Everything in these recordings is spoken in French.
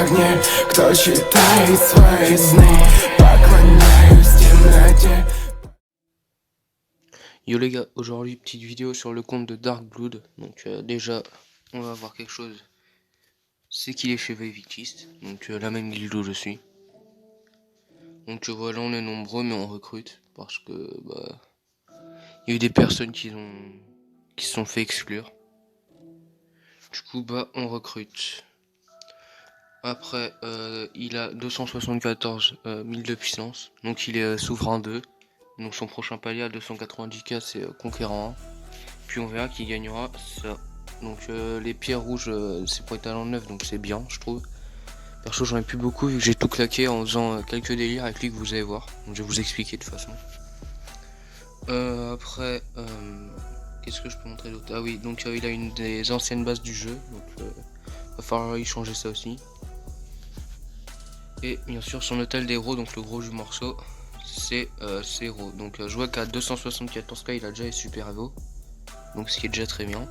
огне, кто читает свои сны, поклоняюсь темноте. Yo les gars, aujourd'hui petite vidéo sur le compte de Dark Blood. Donc déjà on va voir quelque chose, c'est qu'il est chez Vivictist, donc la même guilde où je suis. Donc voilà, on est nombreux mais on recrute parce que il y a eu des personnes qui se sont fait exclure. Du coup on recrute. Après il a 274 000 de puissance, donc il est souverain 2. Donc son prochain palier à 290k c'est conquérant 1. Puis on verra qui gagnera ça. Donc les pierres rouges c'est pour les talents neufs, donc c'est bien je trouve. Perso j'en ai plus beaucoup vu que j'ai tout claqué en faisant quelques délires avec lui que vous allez voir. Donc je vais vous expliquer de toute façon. Après qu'est-ce que je peux montrer d'autre? Ah oui, donc il a une des anciennes bases du jeu, donc va falloir y changer ça aussi. Et bien sûr son hôtel d'héros, donc le gros du morceau, c'est héros. Donc je vois qu'à 274k il a déjà les super héros, donc ce qui est déjà très bien.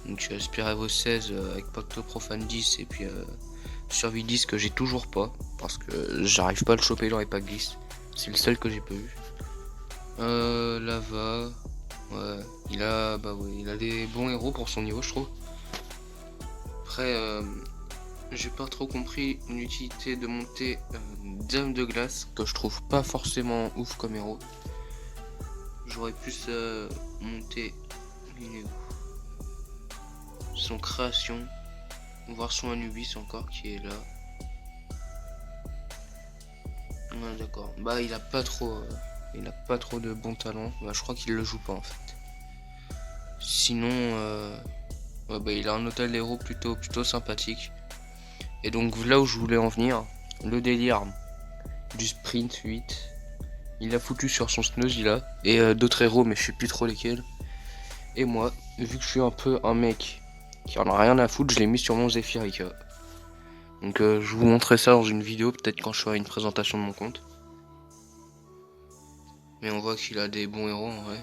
Donc super héros 16 avec Pacto Profane 10 et puis Survie 10 que j'ai toujours pas parce que j'arrive pas à le choper dans les packs 10. C'est le seul que j'ai pas eu. Lava, ouais, il a des bons héros pour son niveau je trouve. Après j'ai pas trop compris l'utilité de monter Dame de Glace que je trouve pas forcément ouf comme héros. J'aurais plus monté son création, voir son Anubis encore qui est là. Ouais, d'accord. Il a pas trop de bons talents. Je crois qu'il le joue pas en fait. Sinon il a un hôtel d'héros plutôt sympathique. Et donc là où je voulais en venir, le délire du sprint 8, il a foutu sur son Snooze il a, et d'autres héros mais je sais plus trop lesquels. Et moi, vu que je suis un peu un mec qui en a rien à foutre, je l'ai mis sur mon Zephyrica. Donc je vous montrerai ça dans une vidéo, peut-être quand je ferai une présentation de mon compte. Mais on voit qu'il a des bons héros en vrai.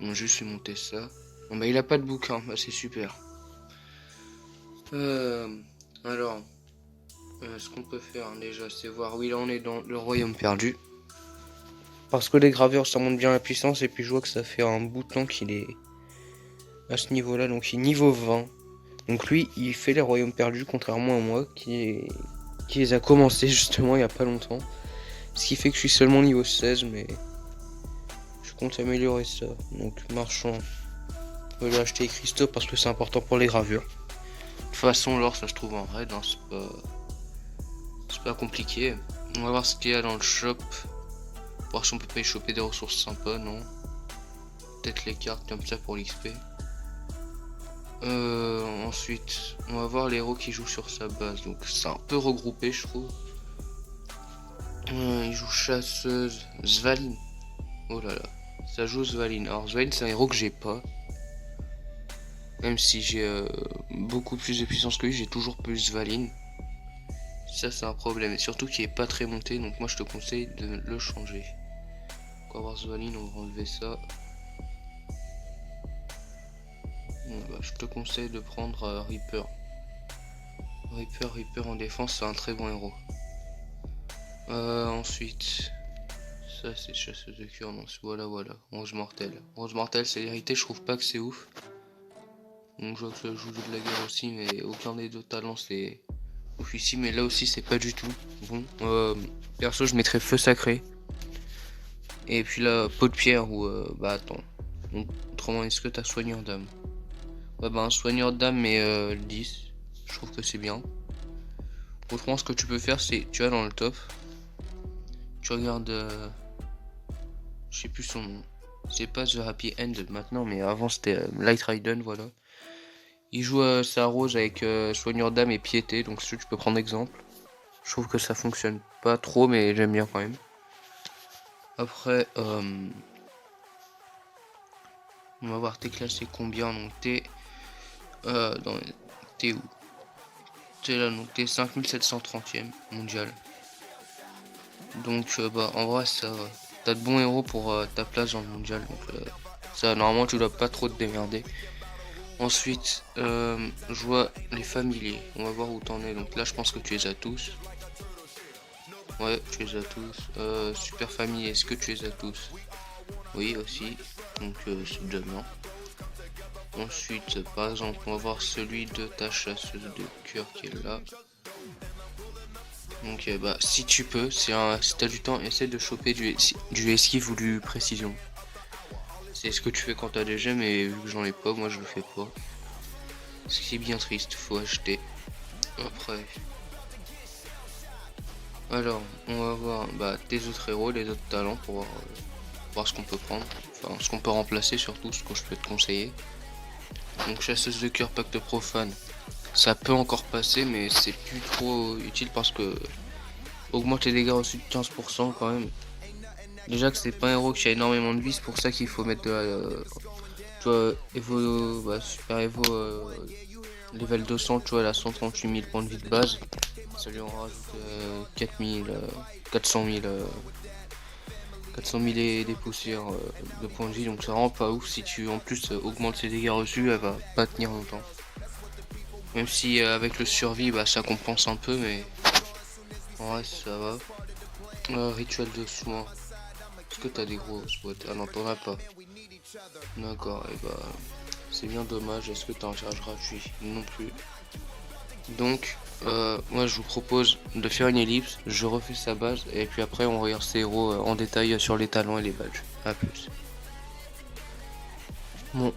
On a juste monté ça. Bon il a pas de bouquin, c'est super. Alors, ce qu'on peut faire déjà, c'est voir où il en est dans le royaume perdu. Parce que les graveurs ça monte bien la puissance, et puis je vois que ça fait un bout de temps qu'il est à ce niveau là, donc il est niveau 20. Donc lui il fait les royaumes perdus contrairement à moi qui les a commencé justement il y a pas longtemps. Ce qui fait que je suis seulement niveau 16, mais je compte améliorer ça. Donc marchand, je vais acheter les cristaux parce que c'est important pour les gravures. De toute façon l'or ça je trouve en raid, hein, c'est pas compliqué. On va voir ce qu'il y a dans le shop. Voir si on peut pas y choper des ressources sympas, non. Peut-être les cartes comme ça pour l'XP. Ensuite, on va voir les héros qui jouent sur sa base. Donc c'est un peu regroupé je trouve. Il joue chasseuse, Svalin. Oh là là, ça joue Svalin. Alors Svalin c'est un héros que j'ai pas. Même si j'ai beaucoup plus de puissance que lui, j'ai toujours plus Svalin. Ça c'est un problème. Et surtout qu'il est pas très monté, donc moi je te conseille de le changer. On va voir Svalin, on va enlever ça. Je te conseille de prendre Reaper. Reaper en défense, c'est un très bon héros. Ensuite, ça c'est chasseuse de cœur, non, voilà. Rose mortelle. Rose mortelle, c'est l'hérité, je trouve pas que c'est ouf. Donc je vois que ça joue de la guerre aussi, mais aucun des deux talents c'est ouf ici, mais là aussi c'est pas du tout bon. Perso, je mettrais feu sacré. Et puis là, peau de pierre ou attends. Donc, autrement, est-ce que t'as soigneur d'âme? Ouais, un soigneur d'âme, mais 10. Je trouve que c'est bien. Autrement, ce que tu peux faire, c'est, tu vas dans le top. Tu regardes. Je sais plus son nom. C'est pas The Happy End maintenant, mais avant c'était Light Raiden, voilà. Il joue sa rose avec soigneur d'âme et piété, donc si tu peux prendre exemple. Je trouve que ça fonctionne pas trop, mais j'aime bien quand même. Après, on va voir t'es classé combien, donc t'es t'es où? T'es là, donc t'es 5730ème mondial. Donc en vrai ça t'as de bons héros pour ta place dans le mondial, donc ça normalement tu dois pas trop te démerder. Ensuite, je vois les familiers. On va voir où t'en es. Donc là, je pense que tu les as tous. Ouais, tu les as tous. Super familier, est-ce que tu les as tous? Oui, aussi. Donc c'est déjà bien. Ensuite, par exemple, on va voir celui de ta chasseuse de cœur qui est là. Donc bah si tu peux, si t'as du temps, essaie de choper du esquive ou du précision. C'est ce que tu fais quand t'as des gemmes, mais vu que j'en ai pas, moi je le fais pas. Ce qui est bien triste, faut acheter. Après. Alors, on va voir bah, tes autres héros, les autres talents pour voir ce qu'on peut prendre. Enfin, ce qu'on peut remplacer surtout, ce que je peux te conseiller. Donc chasseuse de cœur, pacte profane. Ça peut encore passer, mais c'est plus trop utile parce que augmente les dégâts reçus de 15% quand même. Déjà que c'est pas un héros qui a énormément de vie, c'est pour ça qu'il faut mettre de la, tu vois, Evo, bah, super Evo level 200, tu vois, elle a 138 000 points de vie de base. Ça lui en rajoute 400 000 et des poussières de points de vie, donc ça rend pas ouf. Si tu en plus augmentes ses dégâts reçus, elle va pas tenir longtemps. Même si avec le survie, bah, ça compense un peu, mais en vrai ça va. Rituel de soin. Est-ce que t'as des gros spots? Ah non, t'en as pas. D'accord, et bah c'est bien dommage. Est-ce que t'as un tirage gratuit? Non plus. Donc moi je vous propose de faire une ellipse, je refais sa base et puis après on regarde ses héros en détail sur les talents et les badges. A plus. Bon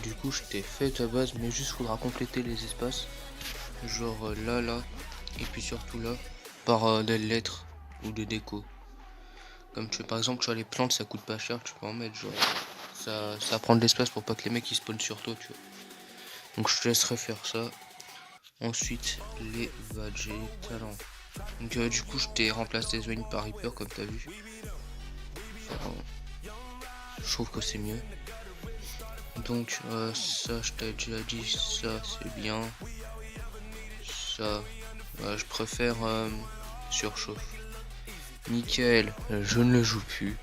du coup je t'ai fait ta base, mais juste faudra compléter les espaces. Genre là et puis surtout là par des lettres ou des décos. Comme tu veux, par exemple, tu vois les plantes ça coûte pas cher, tu peux en mettre genre ça prend de l'espace pour pas que les mecs ils spawnent sur toi, tu vois. Donc je te laisserai faire ça. Ensuite les badges et les talents. Donc du coup je t'ai remplacé Zwayne par Reaper comme t'as vu. Enfin, je trouve que c'est mieux. Donc ça je t'ai déjà dit, ça c'est bien. Ça je préfère surchauffe. Nickel, je ne le joue plus.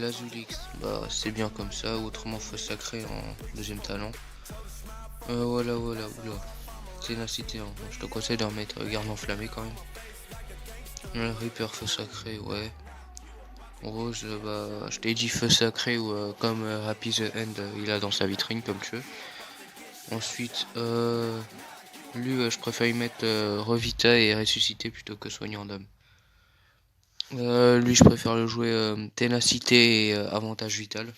Lazulix, bah c'est bien comme ça, autrement feu sacré en deuxième talent. Voilà, oula. Ténacité, hein. Je te conseille de remettre garde enflammé quand même. Reaper feu sacré, ouais. Rose, bah je t'ai dit feu sacré ou comme Happy the End, il a dans sa vitrine comme tu veux. Ensuite, lui je préfère y mettre Revita et ressusciter plutôt que soignant d'âme. Lui je préfère le jouer ténacité et avantage vital.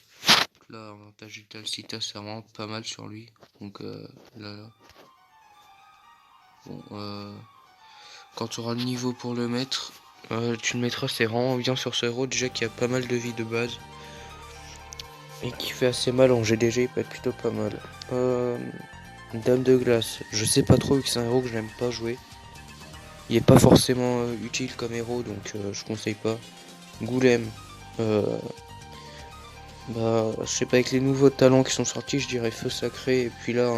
Là avantage vital Cita c'est vraiment pas mal sur lui. Donc là. Bon quand tu auras le niveau pour le mettre, tu le mettras, c'est vraiment bien sur ce héros déjà qui a pas mal de vie de base. Et qui fait assez mal en GDG, il peut être plutôt pas mal. Dame de glace, je sais pas trop vu que c'est un héros que j'aime pas jouer. Il est pas forcément utile comme héros donc je conseille pas. Goulem, bah je sais pas, avec les nouveaux talents qui sont sortis je dirais feu sacré et puis là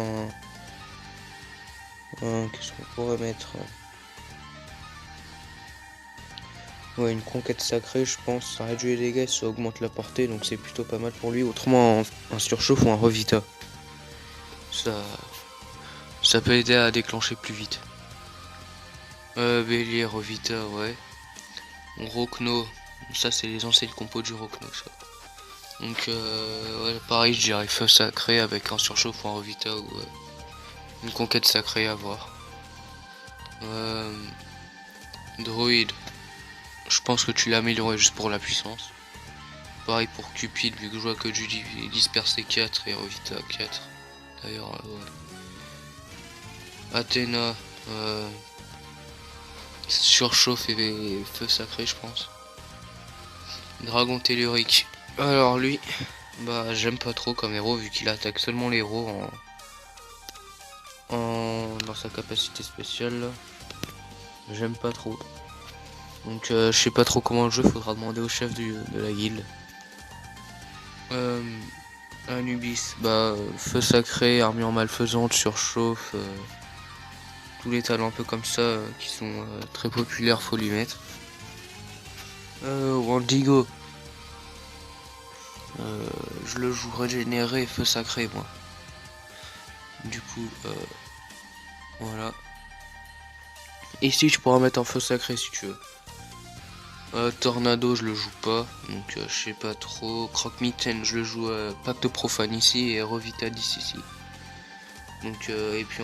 qu'est-ce qu'on pourrait mettre? Ouais, une conquête sacrée, je pense, ça réduit les dégâts, ça augmente la portée, donc c'est plutôt pas mal pour lui. Autrement, un surchauffe ou un revita. Ça peut aider à déclencher plus vite. Bélier, revita, ouais. Rokno, ça c'est les anciennes compos du Rokno, ça. Donc, ouais, pareil, je dirais feu sacré avec un surchauffe ou un revita ou une conquête sacrée à voir. Droïde. Je pense que tu l'as amélioré juste pour la puissance. Pareil pour Cupid, vu que je vois que du dispersé 4 et Revita 4. D'ailleurs, ouais. Athéna, surchauffe et feu sacré, je pense. Dragon tellurique. Alors lui, bah j'aime pas trop comme héros vu qu'il attaque seulement les héros dans sa capacité spéciale. J'aime pas trop. Donc je sais pas trop comment le jeu, faudra demander au chef de la guilde. Anubis, bah feu sacré, armure malfaisante, surchauffe, tous les talents un peu comme ça qui sont très populaires, faut lui mettre. Wendigo, je le joue régénéré, feu sacré moi. Du coup, voilà. Ici, tu pourras mettre un feu sacré si tu veux. Tornado, je le joue pas, donc je sais pas trop. Croque-mitaine, je le joue Pacte Profane ici et Revitalis ici. Donc, et puis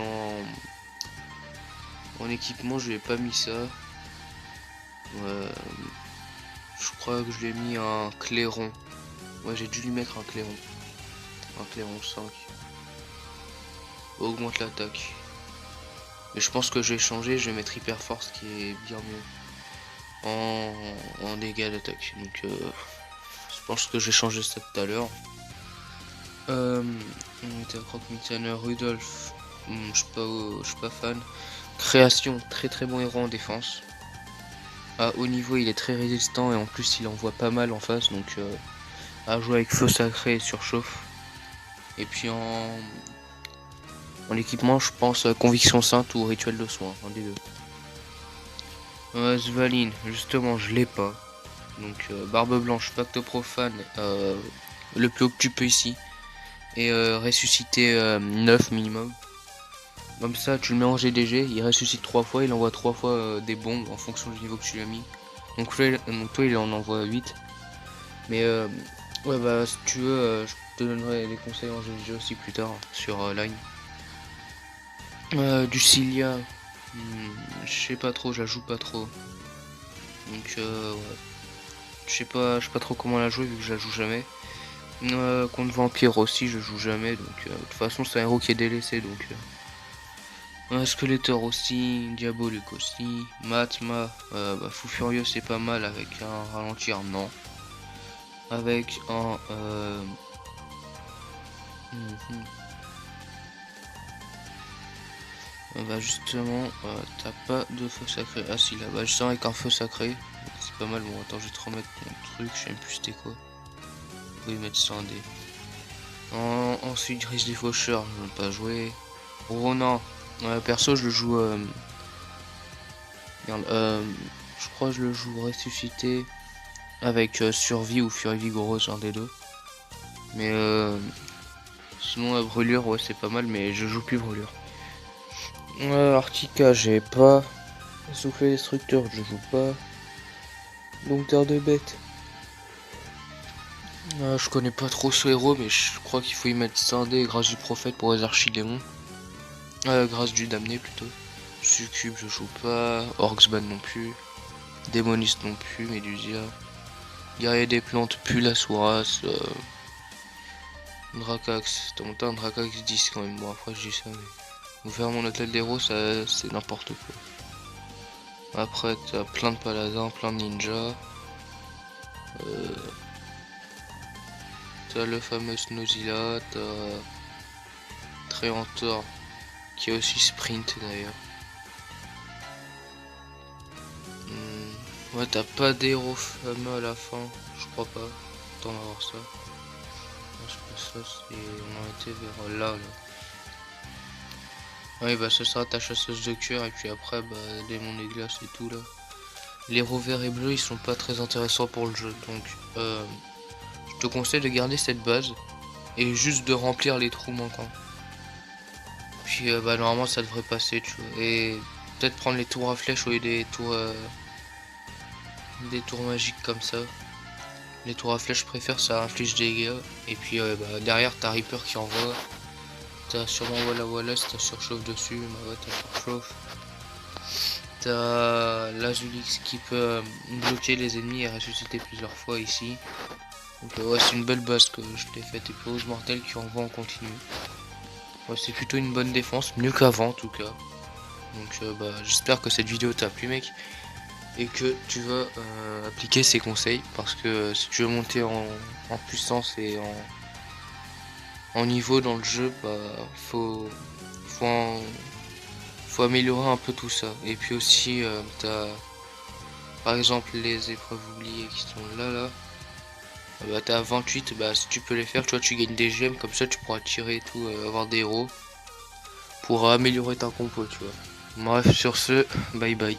en équipement, je lui ai pas mis ça. Je crois que je lui ai mis un clairon. Ouais, j'ai dû lui mettre un clairon. Un clairon 5. Augmente l'attaque. Mais je pense que je vais changer, je vais mettre hyper force qui est bien mieux. En dégâts d'attaque. Donc je pense que j'ai changé ça tout à l'heure. On était à Croque-Mitaine, Rudolf. Je suis pas fan. Création, très très bon héros en défense. À haut niveau, il est très résistant et en plus il envoie pas mal en face, donc à jouer avec feu sacré et surchauffe. Et puis en équipement, je pense conviction sainte ou rituel de soin, un des deux. Svaline, justement, je l'ai pas. Donc barbe blanche, pacte profane, le plus haut que tu peux ici. Et ressusciter 9 minimum. Comme ça, tu le mets en GDG, il ressuscite 3 fois, il envoie 3 fois des bombes en fonction du niveau que tu lui as mis. Donc toi, il en envoie 8. Mais ouais, bah si tu veux, je te donnerai des conseils en GDG aussi plus tard sur Line. Du Cilia, je sais pas trop, je la joue pas trop. Donc ouais. Je sais pas trop comment la jouer vu que je la joue jamais. Contre Vampire aussi, je joue jamais, donc de toute façon c'est un héros qui est délaissé, donc Skeletor aussi, Diabolique aussi, Matma, Fou Furieux c'est pas mal avec un ralentir, non. Avec un justement, t'as pas de feu sacré. Ah si, là, bah justement avec un feu sacré, c'est pas mal. Bon, attends, je vais te remettre mon truc, je sais même plus c'était quoi. Oui, mettre 100 dés. Ensuite, Grise des Faucheurs, je ne veux pas jouer. Ronan, perso, je le joue. Je crois que je le joue ressuscité avec survie ou furie vigoureuse, un des deux. Mais sinon, la brûlure, ouais, c'est pas mal, mais je joue plus brûlure. Artica, j'ai pas. Soufflet destructeur, je joue pas. Dompteur de bêtes. Je connais pas trop ce héros, mais je crois qu'il faut y mettre Scindé et Grâce du Prophète pour les archidémons. Grâce du Damné plutôt. Succube, je joue pas. Orcsban non plus. Démoniste non plus. Médusia. Guerrier des plantes, Pulasouras. Dracax. T'as monté un Dracax 10 quand même. Bon, après, je dis ça, mais. Vous faire mon hôtel d'héros, ça c'est n'importe quoi. Après, t'as plein de paladins, plein de ninjas. T'as le fameux Snowzilla, t'as Tréantor qui est aussi sprint d'ailleurs. Ouais, t'as pas d'héros fameux à la fin, je crois pas. Attends, on va voir ça. Je pense que ça c'est. On a été vers là. Oui, bah ce sera ta chasseuse de cœur et puis après, bah démon des glaces et tout là. Les héros verts et bleus ils sont pas très intéressants pour le jeu, donc je te conseille de garder cette base et juste de remplir les trous manquants. Puis bah normalement ça devrait passer, tu vois. Et peut-être prendre les tours à flèche au lieu des tours magiques comme ça. Les tours à flèche je préfère, ça inflige des dégâts. Et puis bah, derrière t'as Reaper qui envoie. T'as sûrement voilà si t'as surchauffe dessus, bah ouais t'as surchauffe. T'as l'Azulix qui peut bloquer les ennemis et ressusciter plusieurs fois ici. Donc ouais c'est une belle base que je t'ai faite. Et puis Rouge Mortel qui envoie en continu. Ouais, c'est plutôt une bonne défense, mieux qu'avant en tout cas. Donc bah, j'espère que cette vidéo t'a plu mec. Et que tu vas appliquer ces conseils. Parce que si tu veux monter en puissance et en niveau dans le jeu, bah faut améliorer un peu tout ça. Et puis aussi t'as par exemple les épreuves oubliées qui sont là. Bah t'as 28, bah si tu peux les faire, tu vois, tu gagnes des gemmes, comme ça tu pourras tirer et tout, avoir des héros pour améliorer ta compo, tu vois. Bref, sur ce, bye bye.